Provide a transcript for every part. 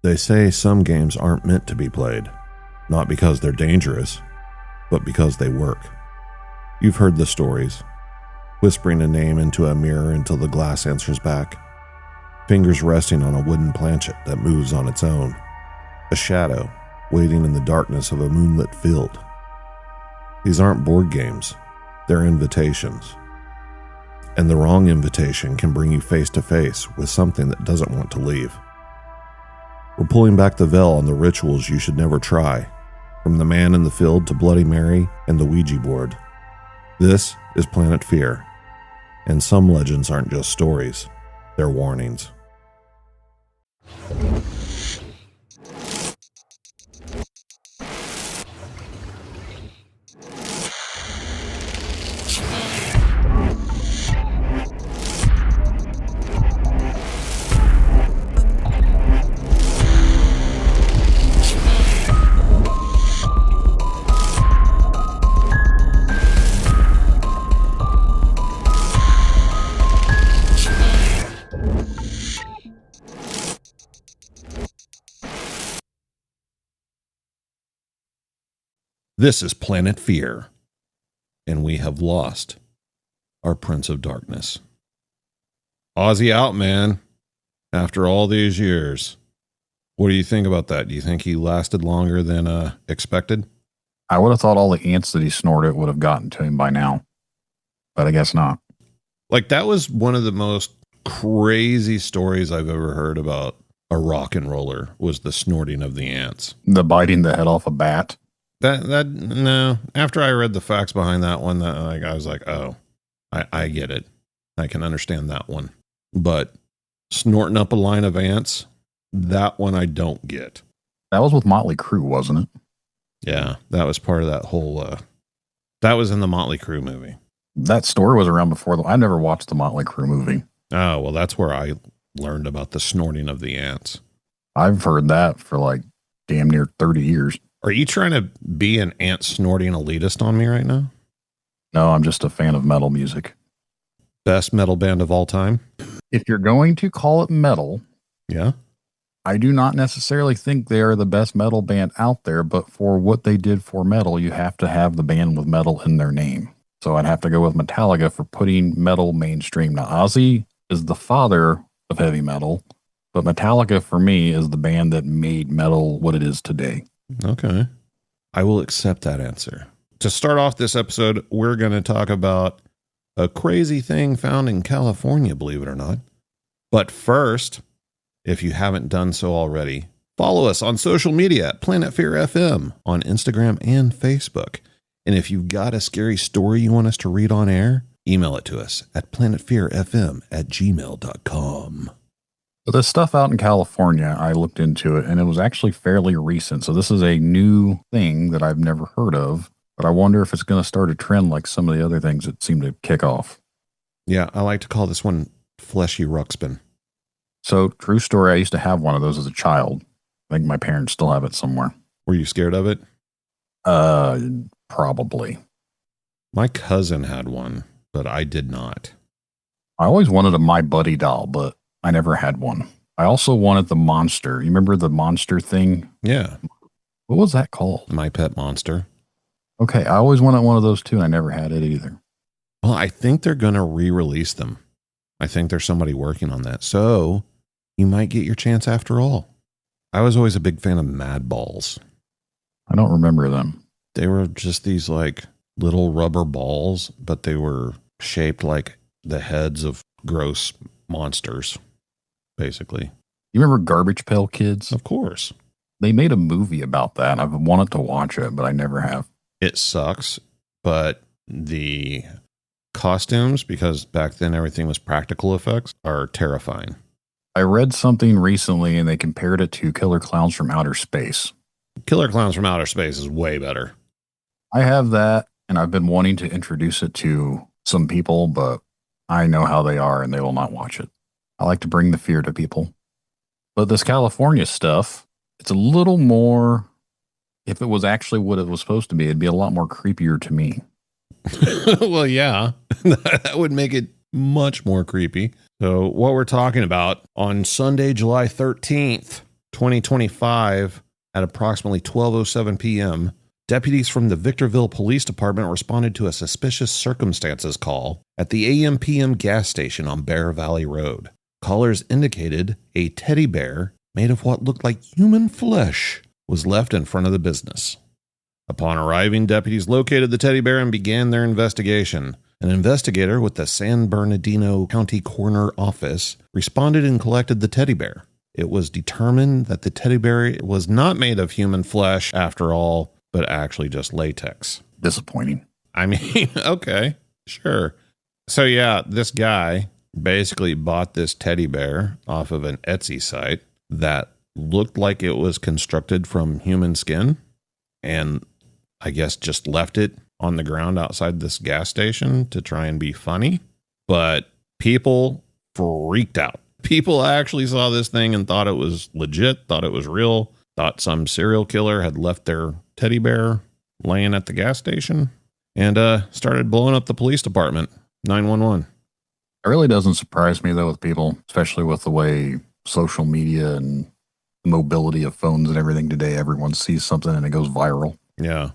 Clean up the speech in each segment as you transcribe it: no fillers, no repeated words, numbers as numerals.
They say some games aren't meant to be played, not because they're dangerous, but because they work. You've heard the stories. Whispering a name into a mirror until the glass answers back. Fingers resting on a wooden planchet that moves on its own. A shadow waiting in the darkness of a moonlit field. These aren't board games. They're invitations. And the wrong invitation can bring you face to face with something that doesn't want to leave. We're pulling back the veil on the rituals you should never try, from the man in the field to Bloody Mary and the Ouija board. This is Planet Fear, and some legends aren't just stories, they're warnings. This is Planet Fear, and we have lost our Prince of Darkness. Ozzy out, man, after all these years. What do you think about that? Do you think he lasted longer than expected? I would have thought all the ants that he snorted would have gotten to him by now, but I guess not. Like, that was one of the most crazy stories I've ever heard about a rock and roller, was the snorting of the ants. The biting the head off a bat. No. After I read the facts behind that one, I was like, oh, I get it. I can understand that one. But snorting up a line of ants, that one I don't get. That was with Motley Crue, wasn't it? Yeah, that was part of that whole. That was in the Motley Crue movie. That story was around before. I never watched the Motley Crue movie. Oh, well, that's where I learned about the snorting of the ants. I've heard that for like damn near 30 years. Are you trying to be an ant snorting elitist on me right now? No, I'm just a fan of metal music. Best metal band of all time? If you're going to call it metal, yeah, I do not necessarily think they are the best metal band out there, but for what they did for metal, you have to have the band with metal in their name. So I'd have to go with Metallica for putting metal mainstream. Now, Ozzy is the father of heavy metal, but Metallica for me is the band that made metal what it is today. Okay. I will accept that answer. To start off this episode, we're going to talk about a crazy thing found in California, believe it or not. But first, if you haven't done so already, follow us on social media at Planet Fear FM on Instagram and Facebook. And if you've got a scary story you want us to read on air, email it to us at planetfearfm@gmail.com. But the stuff out in California, I looked into it, and it was actually fairly recent. So this is a new thing that I've never heard of, but I wonder if it's going to start a trend like some of the other things that seem to kick off. Yeah, I like to call this one Fleshy Ruxpin. So, true story, I used to have one of those as a child. I think my parents still have it somewhere. Were you scared of it? Probably. My cousin had one, but I did not. I always wanted a My Buddy doll, but I never had one. I also wanted the monster. You remember the monster thing? Yeah. What was that called? My Pet Monster. Okay, I always wanted one of those too, and I never had it either. Well, I think they're going to re-release them. I think there's somebody working on that. So you might get your chance after all. I was always a big fan of Mad Balls. I don't remember them. They were just these like little rubber balls, but they were shaped like the heads of gross monsters, basically. You remember Garbage Pail Kids? Of course. They made a movie about that. I've wanted to watch it, but I never have. It sucks, but the costumes, because back then everything was practical effects, are terrifying. I read something recently and they compared it to Killer Clowns from Outer Space. Killer Clowns from Outer Space is way better. I have that, and I've been wanting to introduce it to some people, but I know how they are and they will not watch it. I like to bring the fear to people. But this California stuff, it's a little more, if it was actually what it was supposed to be, it'd be a lot more creepier to me. Well, yeah, that would make it much more creepy. So what we're talking about on Sunday, July 13th, 2025, at approximately 12:07 p.m., deputies from the Victorville Police Department responded to a suspicious circumstances call at the AM/PM gas station on Bear Valley Road. Callers indicated a teddy bear made of what looked like human flesh was left in front of the business. Upon arriving, deputies located the teddy bear and began their investigation. An investigator with the San Bernardino County Coroner Office responded and collected the teddy bear. It was determined that the teddy bear was not made of human flesh after all, but actually just latex. Disappointing. I mean, okay, sure. So yeah, this guy basically bought this teddy bear off of an Etsy site that looked like it was constructed from human skin, and I guess just left it on the ground outside this gas station to try and be funny. But people freaked out. People actually saw this thing and thought it was legit, thought it was real, thought some serial killer had left their teddy bear laying at the gas station, and started blowing up the police department, 911. It really doesn't surprise me, though, with people, especially with the way social media and the mobility of phones and everything today, everyone sees something and it goes viral. Yeah.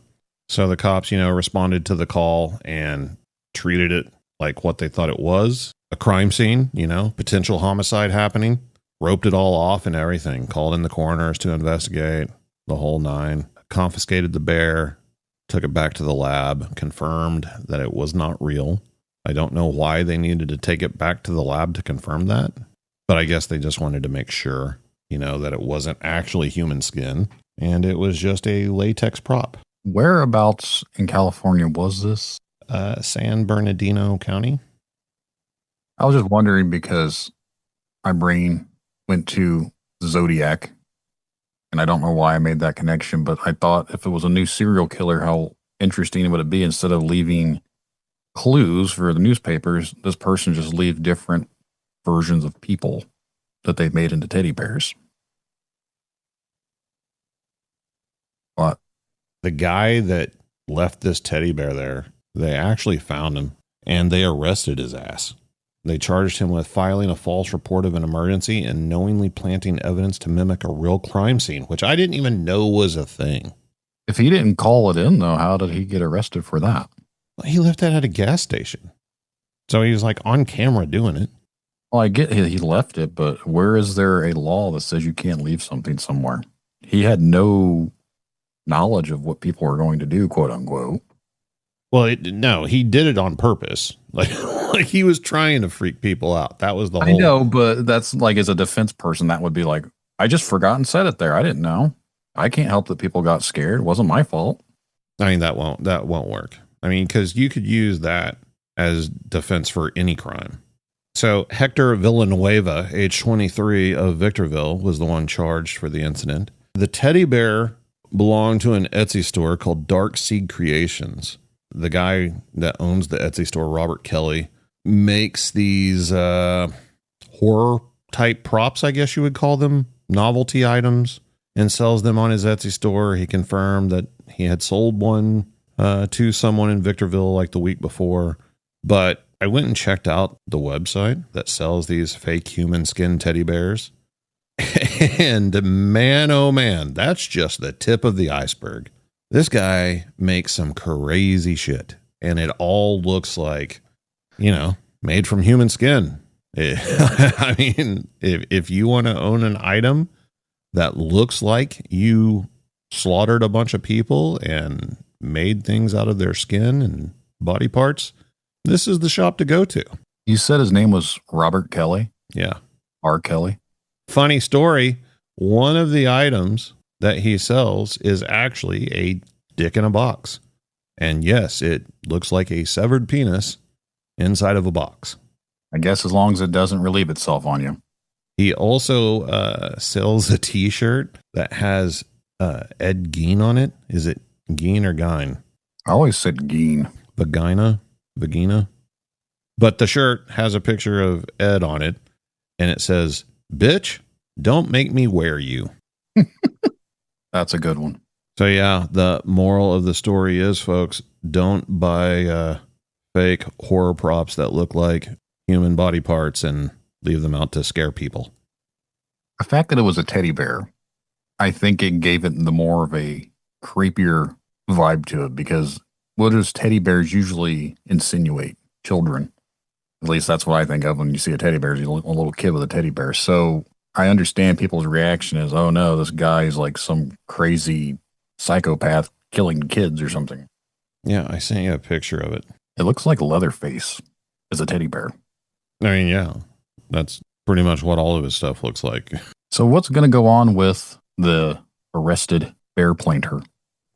So the cops, responded to the call and treated it like what they thought it was, a crime scene, potential homicide happening, roped it all off and everything, called in the coroners to investigate, the whole nine, confiscated the bear, took it back to the lab, confirmed that it was not real. I don't know why they needed to take it back to the lab to confirm that, but I guess they just wanted to make sure, that it wasn't actually human skin and it was just a latex prop. Whereabouts in California was this? San Bernardino County. I was just wondering because my brain went to Zodiac, and I don't know why I made that connection, but I thought if it was a new serial killer, how interesting would it be instead of leaving clues for the newspapers, this person just leave different versions of people that they've made into teddy bears. What? The guy that left this teddy bear there, they actually found him and they arrested his ass. They charged him with filing a false report of an emergency and knowingly planting evidence to mimic a real crime scene, which I didn't even know was a thing. If he didn't call it in, though, how did he get arrested for that? He left that at a gas station. So he was like on camera doing it. Well, I get he left it, but where is there a law that says you can't leave something somewhere? He had no knowledge of what people were going to do, quote unquote. Well, no, he did it on purpose. Like he was trying to freak people out. That was the whole. I know, but that's like, as a defense person, that would be like, I just forgot and said it there. I didn't know. I can't help that people got scared. It wasn't my fault. I mean, that won't work. I mean, because you could use that as defense for any crime. So Hector Villanueva, age 23 of Victorville, was the one charged for the incident. The teddy bear belonged to an Etsy store called Dark Seed Creations. The guy that owns the Etsy store, Robert Kelly, makes these horror type props, I guess you would call them, novelty items, and sells them on his Etsy store. He confirmed that he had sold one to someone in Victorville like the week before. But I went and checked out the website that sells these fake human skin teddy bears. And man, oh man, that's just the tip of the iceberg. This guy makes some crazy shit. And it all looks like, made from human skin. I mean, if you want to own an item that looks like you slaughtered a bunch of people and made things out of their skin and body parts, this is the shop to go to. You said his name was Robert Kelly? Yeah. R. Kelly? Funny story. One of the items that he sells is actually a dick in a box. And yes, it looks like a severed penis inside of a box. I guess as long as it doesn't relieve itself on you. He also sells a t-shirt that has Ed Gein on it. Is it Gein or Gein? I always said Gein. Vagina. But the shirt has a picture of Ed on it, and it says, "Bitch, don't make me wear you." That's a good one. So yeah, the moral of the story is, folks, don't buy fake horror props that look like human body parts and leave them out to scare people. The fact that it was a teddy bear I think it gave it the more of a creepier vibe to it because what does teddy bears usually insinuate? Children. At least that's what I think of when you see a teddy bear. Is a little kid with a teddy bear. So I understand people's reaction is, oh no, this guy is like some crazy psychopath killing kids or something. Yeah, I sent you a picture of it. It looks like Leatherface as a teddy bear. I mean, yeah, that's pretty much what all of his stuff looks like. So what's going to go on with the arrested bear planter?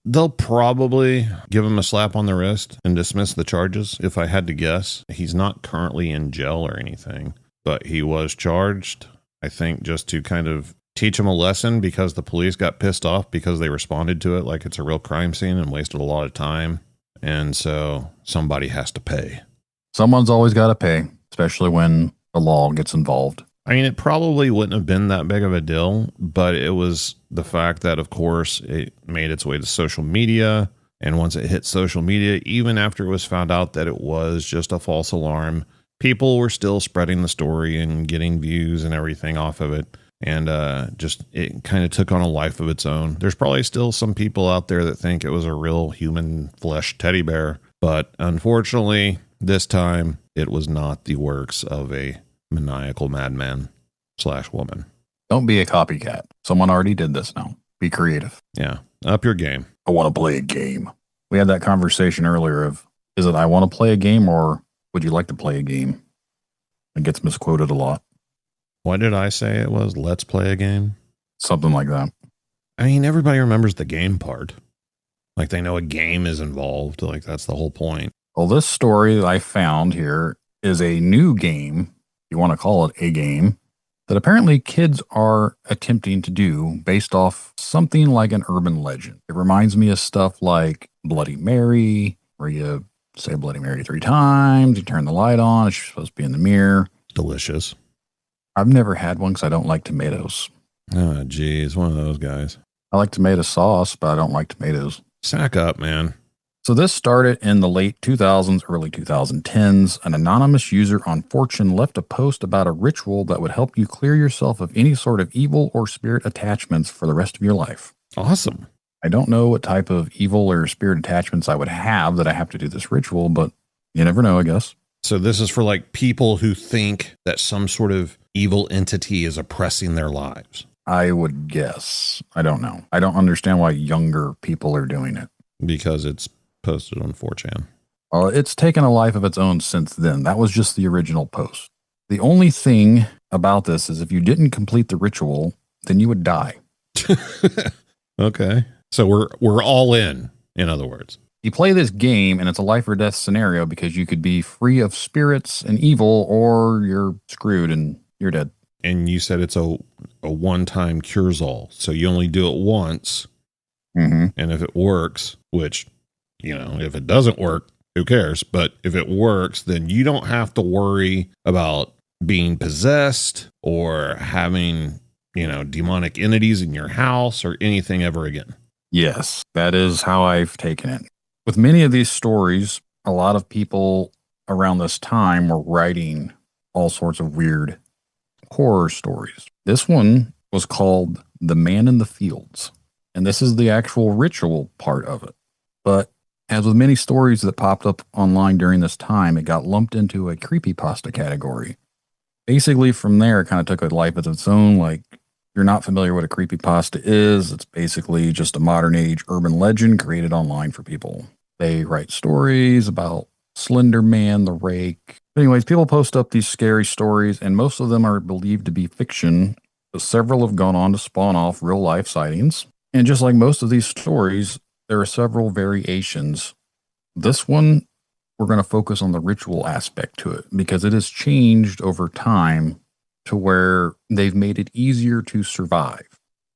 They'll probably give him a slap on the wrist and dismiss the charges, if I had to guess. He's not currently in jail or anything, but he was charged, I think, just to kind of teach him a lesson because the police got pissed off because they responded to it like it's a real crime scene and wasted a lot of time. And so somebody has to pay. Someone's always got to pay, especially when the law gets involved. I mean, it probably wouldn't have been that big of a deal, but it was the fact that, of course, it made its way to social media. And once it hit social media, even after it was found out that it was just a false alarm, people were still spreading the story and getting views and everything off of it. And just it kind of took on a life of its own. There's probably still some people out there that think it was a real human flesh teddy bear. But unfortunately, this time it was not the works of a maniacal madman / woman. Don't be a copycat. Someone already did this now. Be creative. Yeah. Up your game. I want to play a game. We had that conversation earlier of, is it I want to play a game or would you like to play a game? It gets misquoted a lot. What did I say it was? Let's play a game? Something like that. I mean, everybody remembers the game part. Like they know a game is involved. Like that's the whole point. Well, this story that I found here is a new game, you want to call it a game, that apparently kids are attempting to do based off something like an urban legend. It reminds me of stuff like Bloody Mary, where you say Bloody Mary 3 times, you turn the light on, it's supposed to be in the mirror. Delicious. I've never had one because I don't like tomatoes. Oh, geez. One of those guys. I like tomato sauce, but I don't like tomatoes. Sack up, man. So this started in the late 2000s, early 2010s. An anonymous user on 4chan left a post about a ritual that would help you clear yourself of any sort of evil or spirit attachments for the rest of your life. Awesome. I don't know what type of evil or spirit attachments I would have that I have to do this ritual, but you never know, I guess. So this is for like people who think that some sort of evil entity is oppressing their lives. I would guess. I don't know. I don't understand why younger people are doing it. Because it's posted on 4chan. Well, it's taken a life of its own since then. That was just the original post. The only thing about this is if you didn't complete the ritual, then you would die. Okay. So we're all in other words. You play this game and it's a life or death scenario because you could be free of spirits and evil or you're screwed and you're dead. And you said it's a one-time cures all. So you only do it once. Mm-hmm. And if it works, which, you know, if it doesn't work, who cares? But if it works, then you don't have to worry about being possessed or having, you know, demonic entities in your house or anything ever again. Yes, that is how I've taken it. With many of these stories, a lot of people around this time were writing all sorts of weird horror stories. This one was called The Man in the Fields, and this is the actual ritual part of it. But as with many stories that popped up online during this time, it got lumped into a creepypasta category. Basically, from there, it kind of took a life of its own. Like, if you're not familiar what a creepypasta is, it's basically just a modern age urban legend created online for people. They write stories about Slender Man, the Rake. Anyways, people post up these scary stories, and most of them are believed to be fiction, but several have gone on to spawn off real life sightings. And just like most of these stories, there are several variations. This one, we're going to focus on the ritual aspect to it because it has changed over time to where they've made it easier to survive.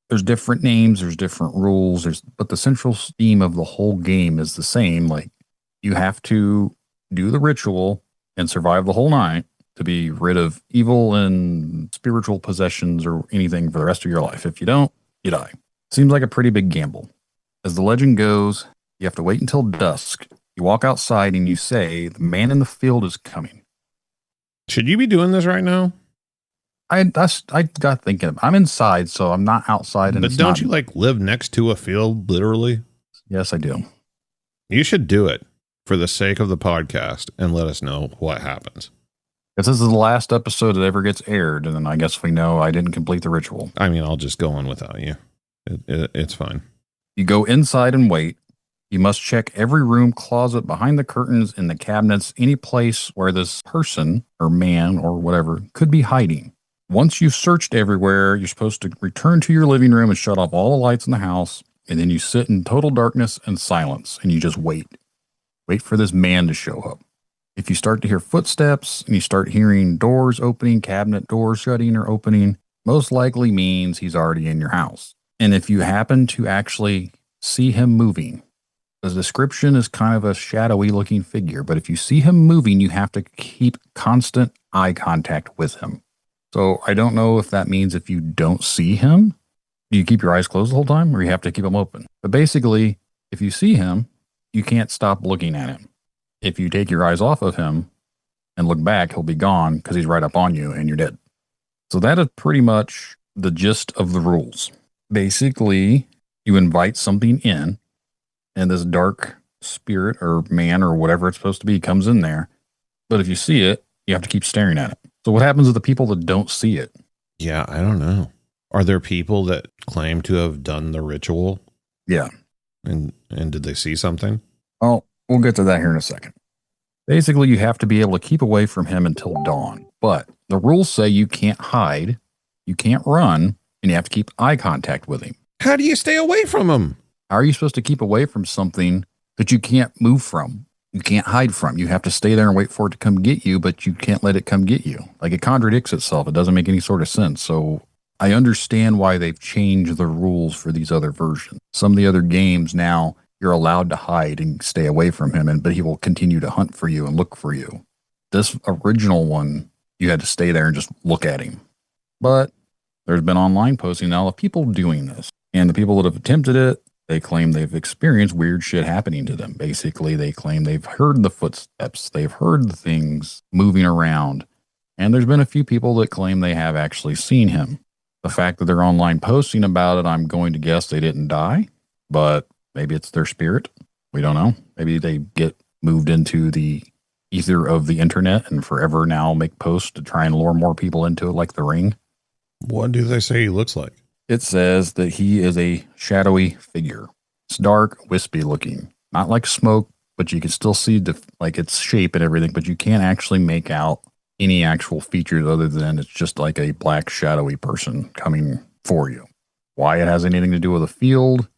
There's different names, there's different rules, but the central theme of the whole game is the same. Like, you have to do the ritual and survive the whole night to be rid of evil and spiritual possessions or anything for the rest of your life. If you don't, you die. Seems like a pretty big gamble. As the legend goes, you have to wait until dusk. You walk outside and you say, "The man in the field is coming." Should you be doing this right now? I got thinking. I'm inside, so I'm not outside, and But it's don't not. you like live next to a field, literally? Yes, I do. You should do it for the sake of the podcast and let us know what happens. If this is the last episode that ever gets aired, and then I guess we know I didn't complete the ritual. I mean, I'll just go on without you. It's fine. You go inside and wait. You must check every room, closet, behind the curtains, in the cabinets, any place where this person or man or whatever could be hiding. Once you've searched everywhere, you're supposed to return to your living room and shut off all the lights in the house. And then you sit in total darkness and silence and you just wait. Wait for this man to show up. If you start to hear footsteps and you start hearing doors opening, cabinet doors shutting or opening, most likely means he's already in your house. And if you happen to actually see him moving, the description is kind of a shadowy looking figure, but if you see him moving, you have to keep constant eye contact with him. So I don't know if that means if you don't see him, do you keep your eyes closed the whole time or you have to keep them open? But basically, if you see him, you can't stop looking at him. If you take your eyes off of him and look back, he'll be gone because he's right up on you and you're dead. So that is pretty much the gist of the rules. Basically, you invite something in, and this dark spirit or man or whatever it's supposed to be comes in there. But if you see it, you have to keep staring at it. So what happens to the people that don't see it? Yeah, I don't know. Are there people that claim to have done the ritual? Yeah. And did they see something? Oh, we'll get to that here in a second. Basically, you have to be able to keep away from him until dawn. But the rules say you can't hide, you can't run, and you have to keep eye contact with him. How do you stay away from him? How are you supposed to keep away from something that you can't move from? You can't hide from. You have to stay there and wait for it to come get you, but you can't let it come get you. Like, it contradicts itself. It doesn't make any sort of sense. So I understand why they've changed the rules for these other versions. Some of the other games now, you're allowed to hide and stay away from him, but he will continue to hunt for you and look for you. This original one, you had to stay there and just look at him. But there's been online posting now of people doing this. And the people that have attempted it, they claim they've experienced weird shit happening to them. Basically, they claim they've heard the footsteps, they've heard the things moving around. And there's been a few people that claim they have actually seen him. The fact that they're online posting about it, I'm going to guess they didn't die, but maybe it's their spirit. We don't know. Maybe they get moved into the ether of the internet and forever now make posts to try and lure more people into it, like The Ring. What do they say he looks like? It says that he is a shadowy figure. It's dark, wispy looking, not like smoke, but you can still see like its shape and everything, but you can't actually make out any actual features other than it's just like a black shadowy person coming for you. Why it has anything to do with a field,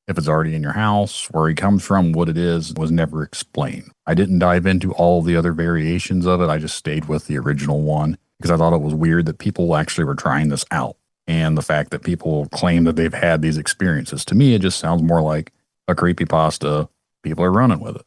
if it's already in your house, where he comes from, what it is, was never explained. I didn't dive into all the other variations of it. I just stayed with the original one because I thought it was weird that people actually were trying this out. And the fact that people claim that they've had these experiences, to me, it just sounds more like a creepypasta. People are running with it.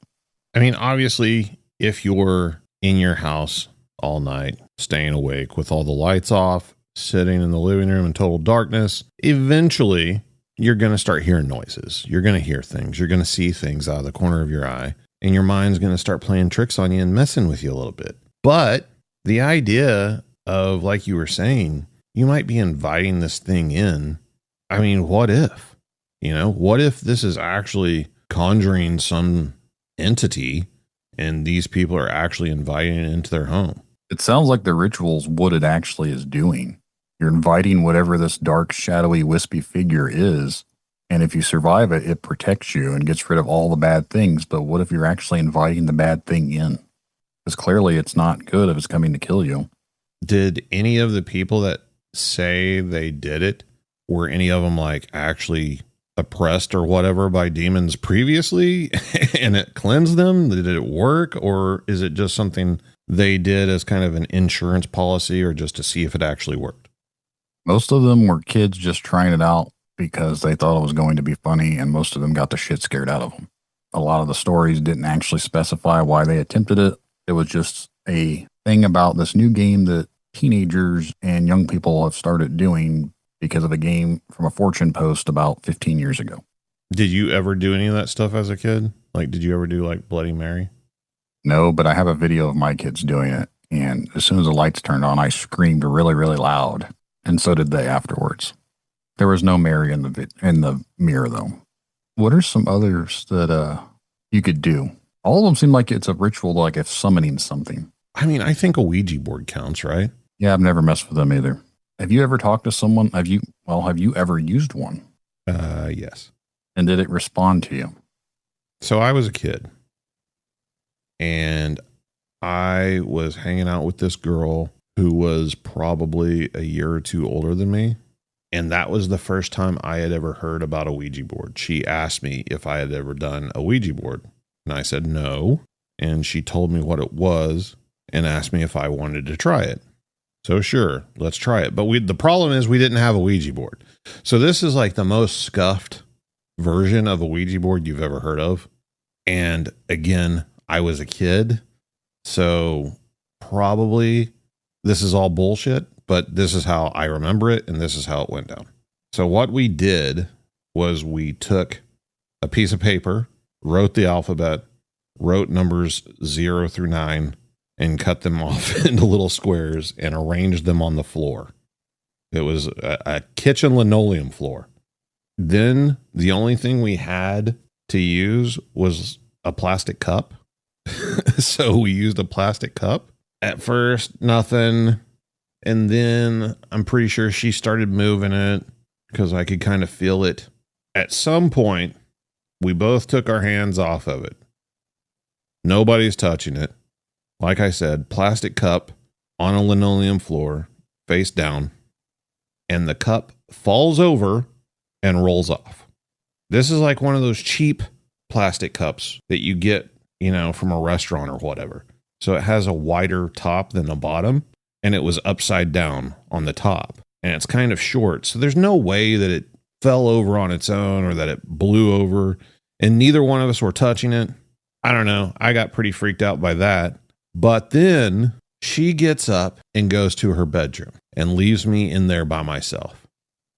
I mean, obviously, if you're in your house all night, staying awake with all the lights off, sitting in the living room in total darkness, eventually you're going to start hearing noises. You're going to hear things. You're going to see things out of the corner of your eye, and your mind's going to start playing tricks on you and messing with you a little bit. But the idea of, like you were saying, you might be inviting this thing in. I mean, what if? What if this is actually conjuring some entity and these people are actually inviting it into their home? It sounds like the ritual's what it actually is doing. You're inviting whatever this dark, shadowy, wispy figure is. And if you survive it, it protects you and gets rid of all the bad things. But what if you're actually inviting the bad thing in? Because clearly it's not good if it's coming to kill you. Did any of the people that say they did it, were any of them like actually oppressed or whatever by demons previously and it cleansed them? Did it work, or is it just something they did as kind of an insurance policy or just to see if it actually worked? Most of them were kids just trying it out because they thought it was going to be funny, and most of them got the shit scared out of them. A lot of the stories didn't actually specify why they attempted it. It was just a thing about this new game that teenagers and young people have started doing because of a game from a Fortune post about 15 years ago. Did you ever do any of that stuff as a kid? Like, did you ever do like Bloody Mary? No, but I have a video of my kids doing it, And as soon as the lights turned on, I screamed really, really loud. And so did they afterwards. There was no Mary in the mirror, though. What are some others that you could do? All of them seem like it's a ritual, like if summoning something. I mean, I think a Ouija board counts, right? Yeah, I've never messed with them either. Have you ever talked to someone? Have you ever used one? Yes. And did it respond to you? So I was a kid and I was hanging out with this girl who was probably a year or two older than me. And that was the first time I had ever heard about a Ouija board. She asked me if I had ever done a Ouija board. And I said no. And she told me what it was and asked me if I wanted to try it. So sure, let's try it. But the problem is we didn't have a Ouija board. So this is like the most scuffed version of a Ouija board you've ever heard of. And again, I was a kid. So probably this is all bullshit, but this is how I remember it. And this is how it went down. So what we did was we took a piece of paper, wrote the alphabet, wrote numbers 0 through 9, and cut them off into little squares and arranged them on the floor. It was a kitchen linoleum floor. Then the only thing we had to use was a plastic cup. So we used a plastic cup. At first, nothing. And then I'm pretty sure she started moving it because I could kind of feel it. At some point, we both took our hands off of it. Nobody's touching it. Like I said, plastic cup on a linoleum floor, face down, and the cup falls over and rolls off. This is like one of those cheap plastic cups that you get, from a restaurant or whatever. So it has a wider top than the bottom, and it was upside down on the top, and it's kind of short. So there's no way that it fell over on its own or that it blew over, and neither one of us were touching it. I don't know. I got pretty freaked out by that. But then she gets up and goes to her bedroom and leaves me in there by myself.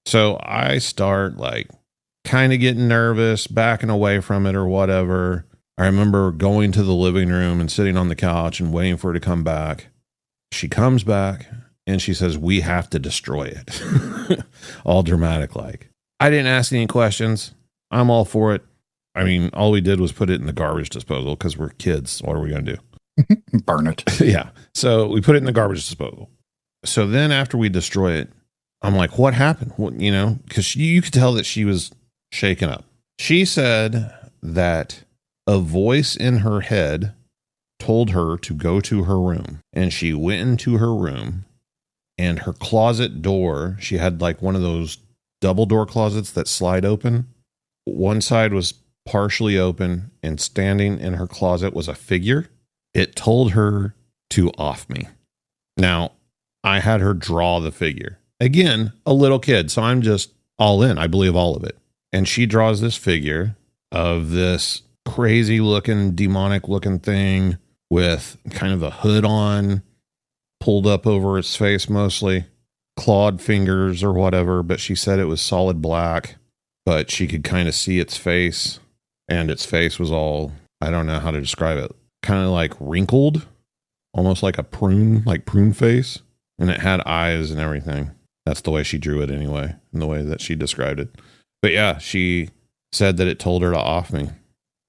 So I start kind of getting nervous, backing away from it or whatever. I remember going to the living room and sitting on the couch and waiting for her to come back. She comes back and she says, "We have to destroy it." All dramatic like. I didn't ask any questions. I'm all for it. I mean, all we did was put it in the garbage disposal because we're kids. What are we going to do? Burn it. Yeah. So we put it in the garbage disposal. So then after we destroy it, I'm like, what happened? Because you could tell that she was shaken up. She said that a voice in her head told her to go to her room. And she went into her room, and her closet door, she had one of those double door closets that slide open. One side was partially open, and standing in her closet was a figure. It told her to off me. Now, I had her draw the figure. Again, a little kid, so I'm just all in. I believe all of it. And she draws this figure of this crazy looking, demonic looking thing with kind of a hood on, pulled up over its face mostly, clawed fingers or whatever, but she said it was solid black, but she could kind of see its face, and its face was all, I don't know how to describe it, kind of wrinkled, almost like a prune face, and it had eyes and everything. That's the way she drew it anyway, and the way that she described it. But yeah, she said that it told her to off me,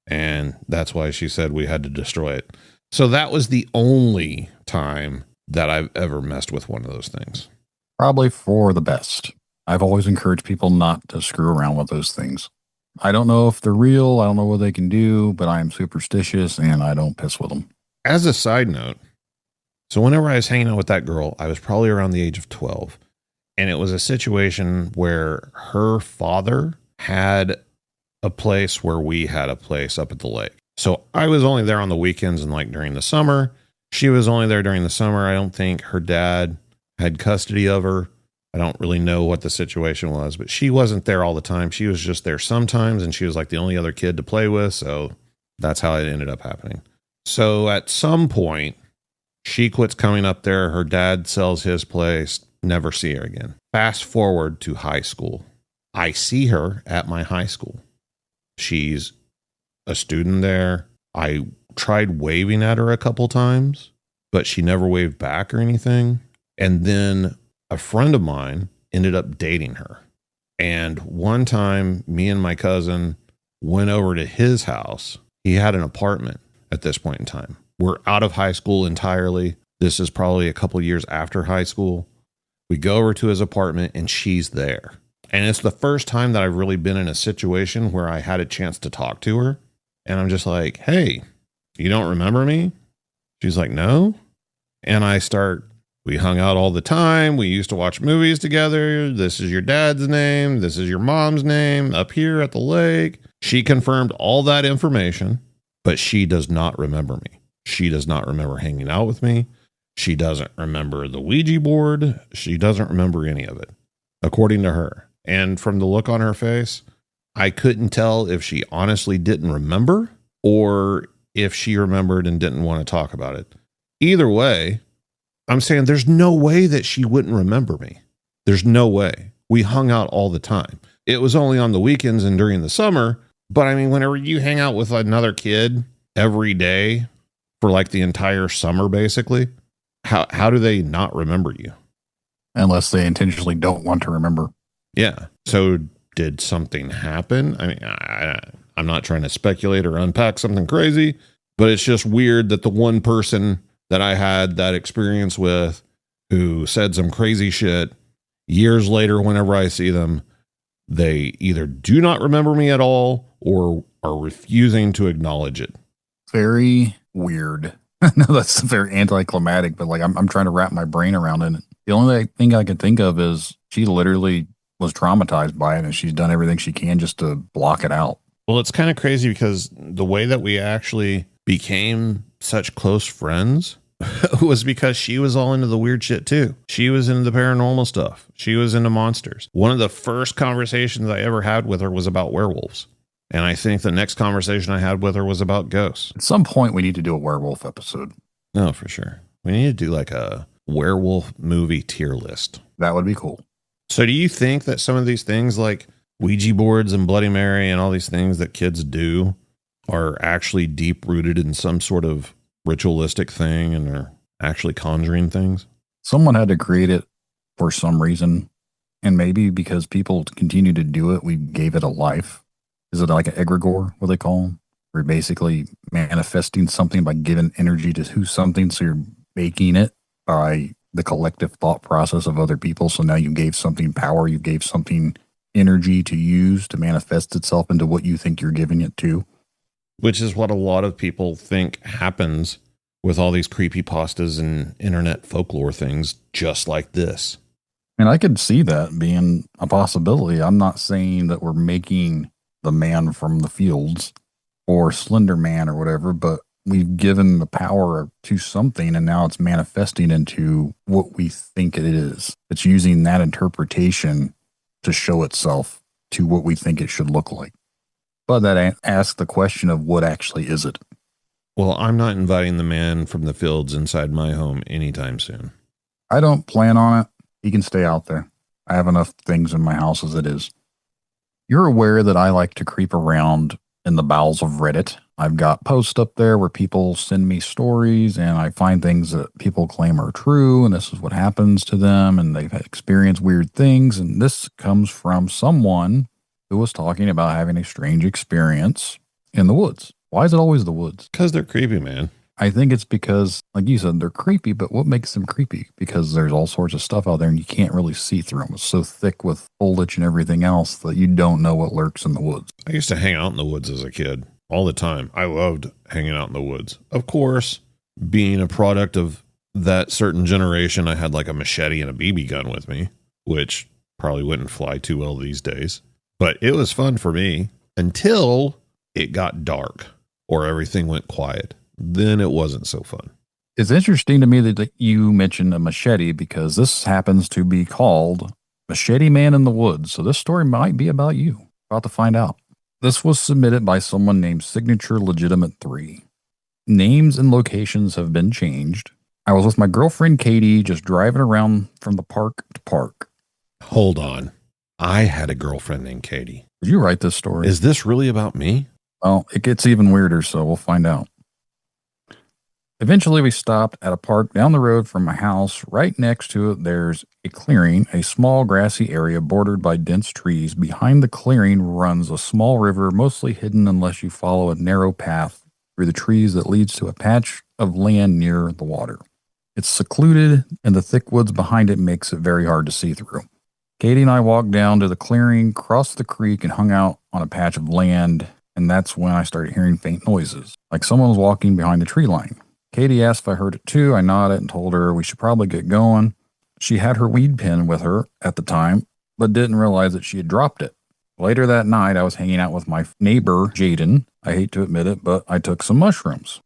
and that's why she said we had to destroy it. So that was the only time that I've ever messed with one of those things. Probably for the best. I've always encouraged people not to screw around with those things. I don't know if they're real. I don't know what they can do, but I am superstitious and I don't piss with them. As a side note, so whenever I was hanging out with that girl, I was probably around the age of 12. And it was a situation where her father had a place where we had a place up at the lake. So I was only there on the weekends and during the summer. She was only there during the summer. I don't think her dad had custody of her. I don't really know what the situation was, but she wasn't there all the time. She was just there sometimes, and she was the only other kid to play with. So that's how it ended up happening. So at some point, she quits coming up there. Her dad sells his place. Never see her again. Fast forward to high school. I see her at my high school. She's a student there. I tried waving at her a couple times, but she never waved back or anything. And then a friend of mine ended up dating her. And one time, me and my cousin went over to his house. He had an apartment at this point in time. We're out of high school entirely. This is probably a couple years after high school. We go over to his apartment and she's there. And it's the first time that I've really been in a situation where I had a chance to talk to her. And I'm just like, hey, you don't remember me? She's like, no. And we hung out all the time. We used to watch movies together. This is your dad's name. This is your mom's name up here at the lake. She confirmed all that information, but she does not remember me. She does not remember hanging out with me. She doesn't remember the Ouija board. She doesn't remember any of it, according to her. And from the look on her face, I couldn't tell if she honestly didn't remember or if she remembered and didn't want to talk about it. Either way, I'm saying there's no way that she wouldn't remember me. There's no way. We hung out all the time. It was only on the weekends and during the summer. But I mean, whenever you hang out with another kid every day for like the entire summer, basically, how do they not remember you? Unless they intentionally don't want to remember. Yeah. So did something happen? I mean, I'm not trying to speculate or unpack something crazy, but it's just weird that the one person that I had that experience with who said some crazy shit, years later, whenever I see them, they either do not remember me at all or are refusing to acknowledge it. Very weird. No, that's very anticlimactic, but like I'm trying to wrap my brain around it. The only thing I can think of is she literally was traumatized by it and she's done everything she can just to block it out. Well, it's kind of crazy because the way that we actually became such close friends was because she was all into the weird shit too. She was into the paranormal stuff. She was into monsters. One of the first conversations I ever had with her was about werewolves. And I think the next conversation I had with her was about ghosts. At some point, we need to do a werewolf episode. No, for sure. We need to do like a werewolf movie tier list. That would be cool. So do you think that some of these things like Ouija boards and Bloody Mary and all these things that kids do are actually deep rooted in some sort of ritualistic thing and are actually conjuring things? Someone had to create it for some reason. And maybe because people continue to do it, we gave it a life. Is it like an egregore, what they call them? We're basically manifesting something by giving energy to who something. So you're making it by the collective thought process of other people. So now you gave something power, you gave something energy to use to manifest itself into what you think you're giving it to. Which is what a lot of people think happens with all these creepypastas and internet folklore things just like this. And I could see that being a possibility. I'm not saying that we're making the man from the fields or Slender Man or whatever, but we've given the power to something and now it's manifesting into what we think it is. It's using that interpretation to show itself to what we think it should look like. But that asks the question of what actually is it? Well, I'm not inviting the man from the fields inside my home anytime soon. I don't plan on it. He can stay out there. I have enough things in my house as it is. You're aware that I like to creep around in the bowels of Reddit. I've got posts up there where people send me stories and I find things that people claim are true and this is what happens to them and they've experienced weird things. And this comes from someone who was talking about having a strange experience in the woods. Why is it always the woods? Because they're creepy, man. I think it's because, like you said, they're creepy, but what makes them creepy? Because there's all sorts of stuff out there and you can't really see through them. It's so thick with foliage and everything else that you don't know what lurks in the woods. I used to hang out in the woods as a kid all the time. I loved hanging out in the woods. Of course, being a product of that certain generation, I had like a machete and a BB gun with me, which probably wouldn't fly too well these days. But it was fun for me until it got dark or everything went quiet. Then it wasn't so fun. It's interesting to me that you mentioned a machete because this happens to be called Machete Man in the Woods. So this story might be about you. About to find out. This was submitted by someone named Signature Legitimate 3. Names and locations have been changed. I was with my girlfriend Katie just driving around from the park to park. Hold on. I had a girlfriend named Katie. Did you write this story? Is this really about me? Well, it gets even weirder, so we'll find out. Eventually, we stopped at a park down the road from my house. Right next to it, there's a clearing, a small grassy area bordered by dense trees. Behind the clearing runs a small river, mostly hidden unless you follow a narrow path through the trees that leads to a patch of land near the water. It's secluded, and the thick woods behind it makes it very hard to see through. Katie and I walked down to the clearing, crossed the creek, and hung out on a patch of land, and that's when I started hearing faint noises, like someone was walking behind the tree line. Katie asked if I heard it too. I nodded and told her we should probably get going. She had her weed pen with her at the time, but didn't realize that she had dropped it. Later that night, I was hanging out with my neighbor, Jaden. I hate to admit it, but I took some mushrooms.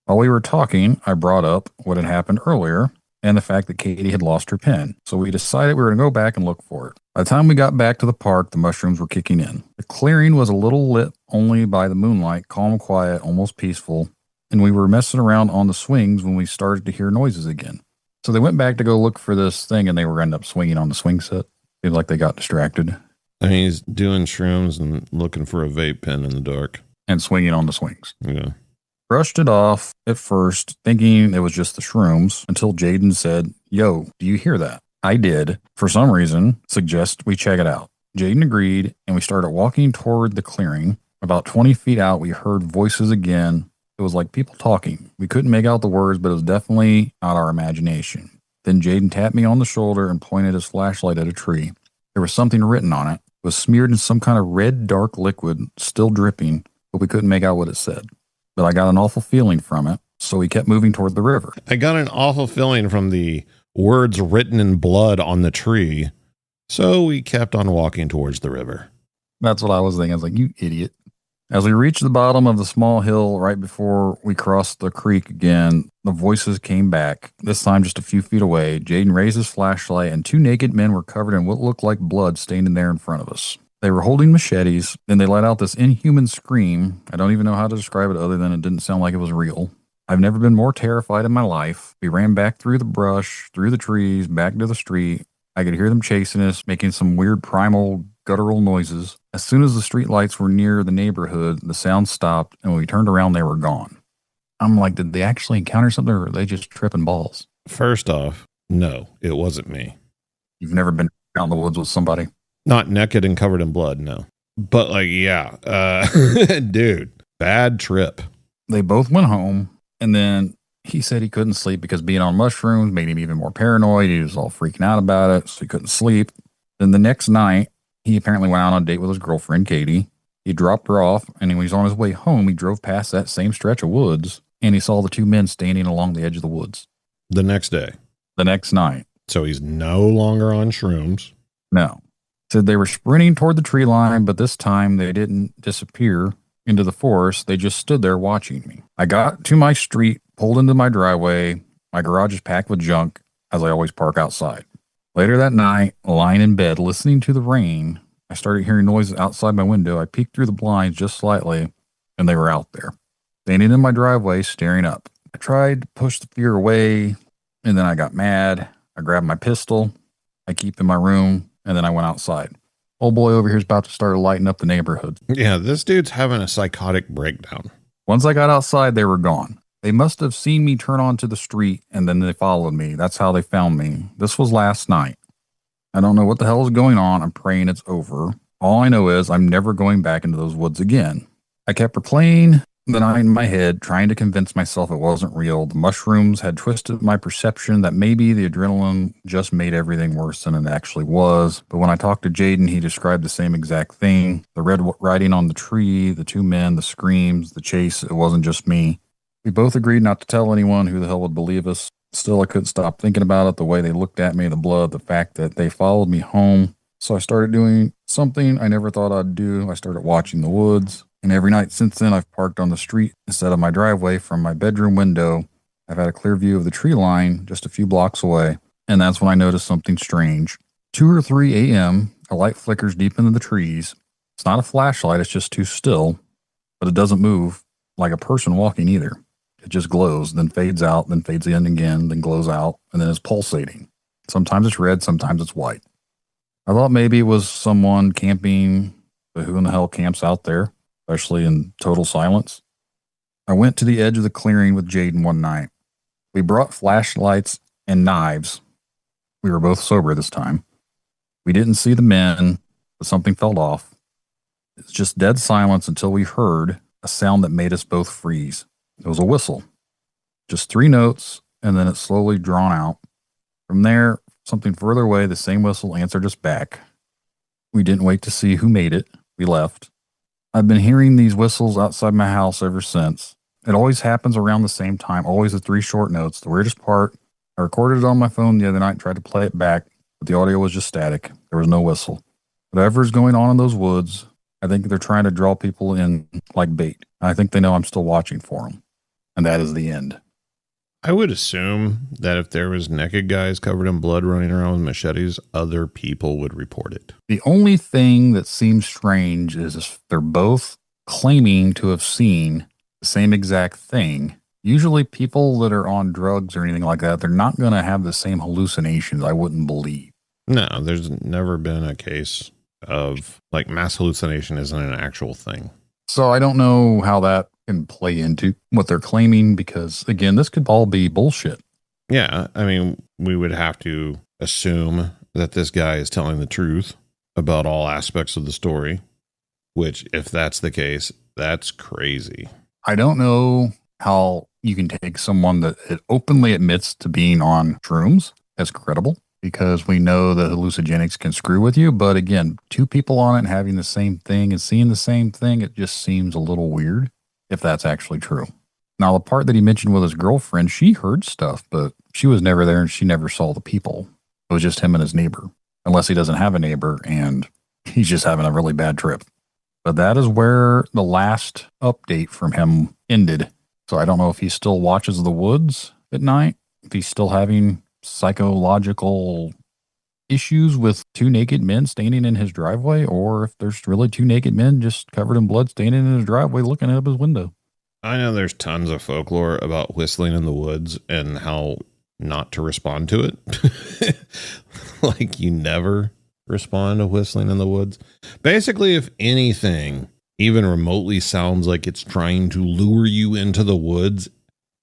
While we were talking, I brought up what had happened earlier and the fact that Katie had lost her pen. So we decided we were going to go back and look for it. By the time we got back to the park, the mushrooms were kicking in. The clearing was a little lit only by the moonlight, calm, quiet, almost peaceful. And we were messing around on the swings when we started to hear noises again. So they went back to go look for this thing, and they were ended up swinging on the swing set. Seemed like they got distracted. I mean, he's doing shrooms and looking for a vape pen in the dark. And swinging on the swings. Yeah. Brushed it off at first, thinking it was just the shrooms, until Jaden said, "Yo, do you hear that?" I did, for some reason, suggest we check it out. Jaden agreed, and we started walking toward the clearing. About 20 feet out, we heard voices again. It was like people talking. We couldn't make out the words, but it was definitely not our imagination. Then Jaden tapped me on the shoulder and pointed his flashlight at a tree. There was something written on it. It was smeared in some kind of red, dark liquid, still dripping, but we couldn't make out what it said. But I got an awful feeling from it, so we kept moving toward the river. I got an awful feeling from the words written in blood on the tree, so we kept on walking towards the river. That's what I was thinking. I was like, you idiot. As we reached the bottom of the small hill right before we crossed the creek again, the voices came back, this time just a few feet away. Jaden raised his flashlight, and two naked men were covered in what looked like blood standing there in front of us. They were holding machetes, and they let out this inhuman scream. I don't even know how to describe it other than it didn't sound like it was real. I've never been more terrified in my life. We ran back through the brush, through the trees, back to the street. I could hear them chasing us, making some weird primal guttural noises. As soon as the street lights were near the neighborhood, the sound stopped, and when we turned around, they were gone. I'm like, did they actually encounter something, or are they just tripping balls? First off, no, it wasn't me. You've never been out in the woods with somebody? Not naked and covered in blood, no. But like, yeah, dude, bad trip. They both went home, and then he said he couldn't sleep because being on mushrooms made him even more paranoid. He was all freaking out about it, so he couldn't sleep. Then the next night, he apparently went out on a date with his girlfriend, Katie. He dropped her off, and when he was on his way home, he drove past that same stretch of woods, and he saw the two men standing along the edge of the woods. The next day. The next night. So he's no longer on shrooms. No. Said they were sprinting toward the tree line, but this time they didn't disappear into the forest. They just stood there watching me. I got to my street, pulled into my driveway. My garage is packed with junk, as I always park outside. Later that night, lying in bed, listening to the rain, I started hearing noises outside my window. I peeked through the blinds just slightly, and they were out there, standing in my driveway, staring up. I tried to push the fear away, and then I got mad. I grabbed my pistol I keep in my room, and then I went outside. Old boy over here is about to start lighting up the neighborhood. Yeah, this dude's having a psychotic breakdown. Once I got outside, they were gone. They must have seen me turn onto the street, and then they followed me. That's how they found me. This was last night. I don't know what the hell is going on. I'm praying it's over. All I know is I'm never going back into those woods again. I kept replaying the night in my head, trying to convince myself it wasn't real. The mushrooms had twisted my perception that maybe the adrenaline just made everything worse than it actually was. But when I talked to Jaden, he described the same exact thing. The red writing on the tree, the two men, the screams, the chase. It wasn't just me. We both agreed not to tell anyone. Who the hell would believe us? Still, I couldn't stop thinking about it, the way they looked at me, the blood, the fact that they followed me home. So I started doing something I never thought I'd do. I started watching the woods. And every night since then, I've parked on the street instead of my driveway. From my bedroom window, I've had a clear view of the tree line just a few blocks away. And that's when I noticed something strange. 2 or 3 a.m., a light flickers deep into the trees. It's not a flashlight, it's just too still. But it doesn't move like a person walking either. It just glows, then fades out, then fades in again, then glows out, and then is pulsating. Sometimes it's red, sometimes it's white. I thought maybe it was someone camping, but who in the hell camps out there, especially in total silence? I went to the edge of the clearing with Jaden one night. We brought flashlights and knives. We were both sober this time. We didn't see the men, but something felt off. It's just dead silence until we heard a sound that made us both freeze. It was a whistle. Just 3 notes, and then it slowly drawn out. From there, something further away, the same whistle answered us back. We didn't wait to see who made it. We left. I've been hearing these whistles outside my house ever since. It always happens around the same time, always the 3 short notes. The weirdest part, I recorded it on my phone the other night and tried to play it back, but the audio was just static. There was no whistle. Whatever's going on in those woods, I think they're trying to draw people in like bait. I think they know I'm still watching for them. And that is the end. I would assume that if there was naked guys covered in blood running around with machetes, other people would report it. The only thing that seems strange is if they're both claiming to have seen the same exact thing. Usually people that are on drugs or anything like that, they're not going to have the same hallucinations, I wouldn't believe. No, there's never been a case of like mass hallucination isn't an actual thing. So I don't know how that can play into what they're claiming because, again, this could all be bullshit. Yeah, I mean, we would have to assume that this guy is telling the truth about all aspects of the story, which, if that's the case, that's crazy. I don't know how you can take someone that it openly admits to being on shrooms as credible because we know that hallucinogenics can screw with you. But again, 2 people on it and having the same thing and seeing the same thing, it just seems a little weird if that's actually true. Now, the part that he mentioned with his girlfriend, she heard stuff, but she was never there and she never saw the people. It was just him and his neighbor, unless he doesn't have a neighbor and he's just having a really bad trip. But that is where the last update from him ended. So I don't know if he still watches the woods at night, if he's still having psychological issues with 2 naked men standing in his driveway, or if there's really 2 naked men just covered in blood standing in his driveway looking out his window. I know there's tons of folklore about whistling in the woods and how not to respond to it. Like you never respond to whistling in the woods. Basically, if anything even remotely sounds like it's trying to lure you into the woods,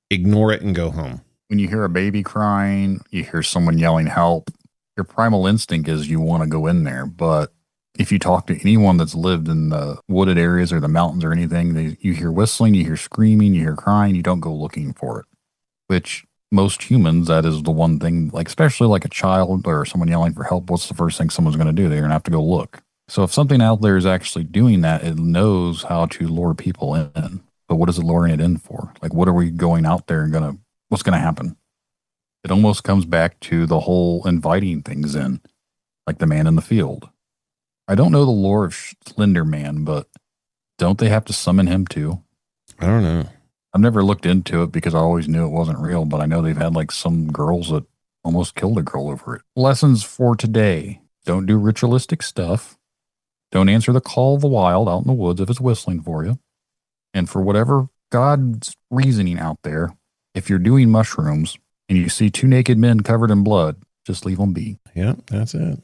ignore it and go home. When you hear a baby crying, you hear someone yelling help, your primal instinct is you want to go in there. But if you talk to anyone that's lived in the wooded areas or the mountains or anything, you hear whistling, you hear screaming, you hear crying, you don't go looking for it. Which most humans, that is the one thing, like especially like a child or someone yelling for help, what's the first thing someone's going to do? They're going to have to go look. So if something out there is actually doing that, it knows how to lure people in. But what is it luring it in for? Like, what are we going out there and what's going to happen? It almost comes back to the whole inviting things in, like the man in the field. I don't know the lore of Slender Man, but don't they have to summon him too? I don't know. I've never looked into it because I always knew it wasn't real, but I know they've had like some girls that almost killed a girl over it. Lessons for today. Don't do ritualistic stuff. Don't answer the call of the wild out in the woods if it's whistling for you. And for whatever God's reasoning out there, if you're doing mushrooms and you see 2 naked men covered in blood, just leave them be. Yeah, that's it.